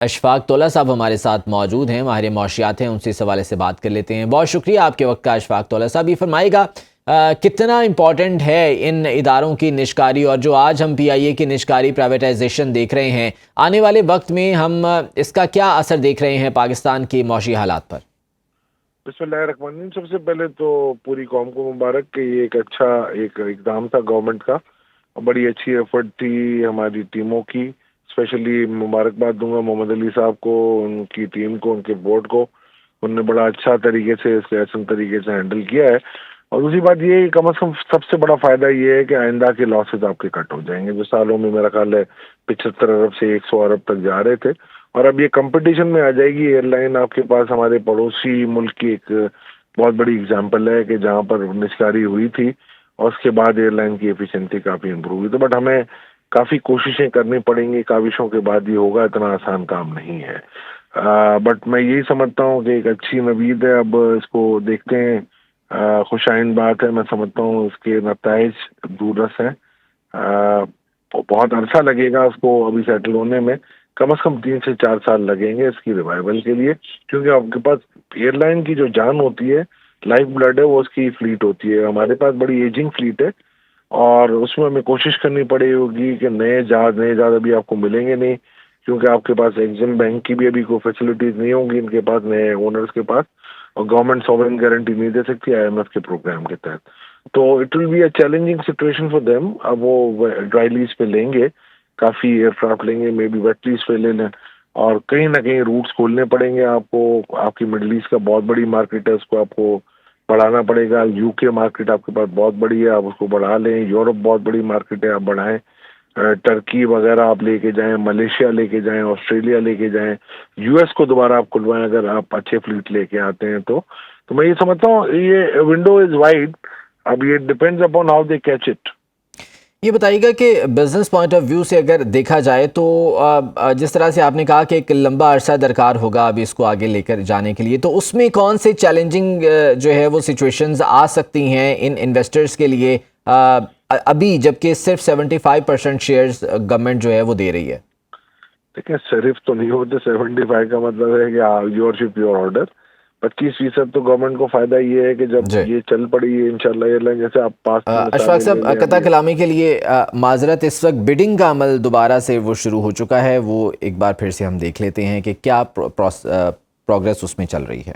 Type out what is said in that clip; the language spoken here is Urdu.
اشفاق طولہ صاحب ہمارے ساتھ موجود ہیں، ماہر معاشیات ہیں، ان سے اس حوالے سے بات کر لیتے ہیں۔ بہت شکریہ آپ کے وقت کا اشفاق طولہ صاحب۔ یہ فرمائے گا کتنا امپورٹنٹ ہے ان اداروں کی نشکاری، اور جو آج ہم پی آئی اے کی نشکاری پرائیویٹائزیشن دیکھ رہے ہیں، آنے والے وقت میں ہم اس کا کیا اثر دیکھ رہے ہیں پاکستان کی معاشی حالات پر؟ بسم اللہ الرحمن الرحیم۔ سب سے پہلے تو پوری قوم کو مبارک کہ یہ ایک اچھا اقدام تھا گورنمنٹ کا، بڑی اچھی ایفرٹ تھی ہماری ٹیموں کی۔ اسپیشلی مبارکباد دوں گا محمد علی صاحب کو، ان کی ٹیم کو، ان کے بورڈ کو، انہوں نے بڑا اچھا طریقے سے اس کے احسن طریقے سے ہینڈل کیا ہے۔ اور دوسری بات یہ ہے کہ کم از کم سب سے بڑا فائدہ یہ ہے کہ آئندہ کے لاسز آپ کے کٹ ہو جائیں گے، جو سالوں میں میرا خیال ہے 75 ارب سے 100 ارب تک جا رہے تھے، اور اب یہ کمپٹیشن میں آ جائے گی۔ ایئر لائن آپ کے پاس ہمارے پڑوسی ملک کی ایک بہت بڑی اگزامپل ہے کہ جہاں پر نشکاری ہوئی تھی اور اس کے بعد ایئر لائن کی ایفیشنسی کافی امپروو ہوئی، تو بٹ ہمیں کافی کوششیں کرنی پڑیں گی، کاوشوں کے بعد یہ ہوگا، اتنا آسان کام نہیں ہے۔ بٹ میں یہی سمجھتا ہوں کہ ایک اچھی نوید ہے، اب اس کو دیکھتے ہیں۔ خوش آئند بات ہے، میں سمجھتا ہوں اس کے نتائج دور رس ہیں۔ بہت عرصہ لگے گا اس کو ابھی سیٹل ہونے میں، کم از کم 3 سے 4 سال لگیں گے اس کی ریوائول کے لیے، کیونکہ آپ کے پاس ایئر لائن کی جو جان ہوتی ہے، لائف بلڈ ہے، وہ اس کی فلیٹ ہوتی ہے۔ ہمارے پاس بڑی ایجنگ فلیٹ ہے، اور اس میں ہمیں کوشش کرنی پڑے گی کہ نئے جہاز ابھی آپ کو ملیں گے نہیں، کیونکہ آپ کے پاس ایگزم بینک کی بھی ابھی کوئی فیسلٹیز نہیں ہوں گی ان کے پاس، نئے اونرز کے پاس، اور گورنمنٹ سوورن گارنٹی نہیں دے سکتی آئی ایم ایف کے پروگرام کے تحت۔ تو it will be a challenging situation for them. اب وہ ڈرائی لیز پہ لیں گے، کافی ایئر کرافٹ لیں گے، مے بی ویٹ لیز پہ لے لیں، اور کہیں نہ کہیں روٹس کھولنے پڑیں گے آپ کو۔ آپ کی مڈل ایسٹ کا بہت بڑی مارکیٹ ہے، اس کو آپ کو بڑھانا پڑے گا۔ یو کے مارکیٹ آپ کے پاس بہت بڑی ہے، آپ اس کو بڑھا لیں۔ یورپ بہت بڑی مارکیٹ ہے، آپ بڑھائیں۔ ٹرکی وغیرہ آپ لے کے جائیں، ملیشیا لے کے جائیں، آسٹریلیا لے کے جائیں، یو ایس کو دوبارہ آپ کھلوائیں اگر آپ اچھے فلیٹ لے کے آتے ہیں تو میں یہ سمجھتا ہوں یہ ونڈو از وائڈ، اب یہ depends upon how they catch it. یہ بتائیے گا کہ بزنس پوائنٹ آف ویو سے اگر دیکھا جائے تو جس طرح سے آپ نے کہا کہ ایک لمبا عرصہ درکار ہوگا ابھی اس کو آگے لے کر جانے کے لیے، تو اس میں کون سے چیلنجنگ جو ہے وہ سچویشنز آ سکتی ہیں ان انویسٹرز کے لیے ابھی، جبکہ صرف 75% شیئرز گورنمنٹ جو ہے وہ دے رہی ہے؟ دیکھیں صرف تو نہیں ہوتے، 75 کا مطلب ہے کہ یور شپ یور آرڈر۔ 25% تو گورنمنٹ کو فائدہ یہ ہے کہ جب جی یہ چل پڑی ہے انشاءاللہ ایئر لائن، جیسے آپ پاس کی اشفاق مثالیں صاحب، لے لیں قطع ابھی۔ کلامی کے لیے معذرت، اس وقت بڈنگ کا عمل دوبارہ سے وہ شروع ہو چکا ہے، وہ ایک بار پھر سے ہم دیکھ لیتے ہیں کہ کیا پروگرس اس میں چل رہی ہے۔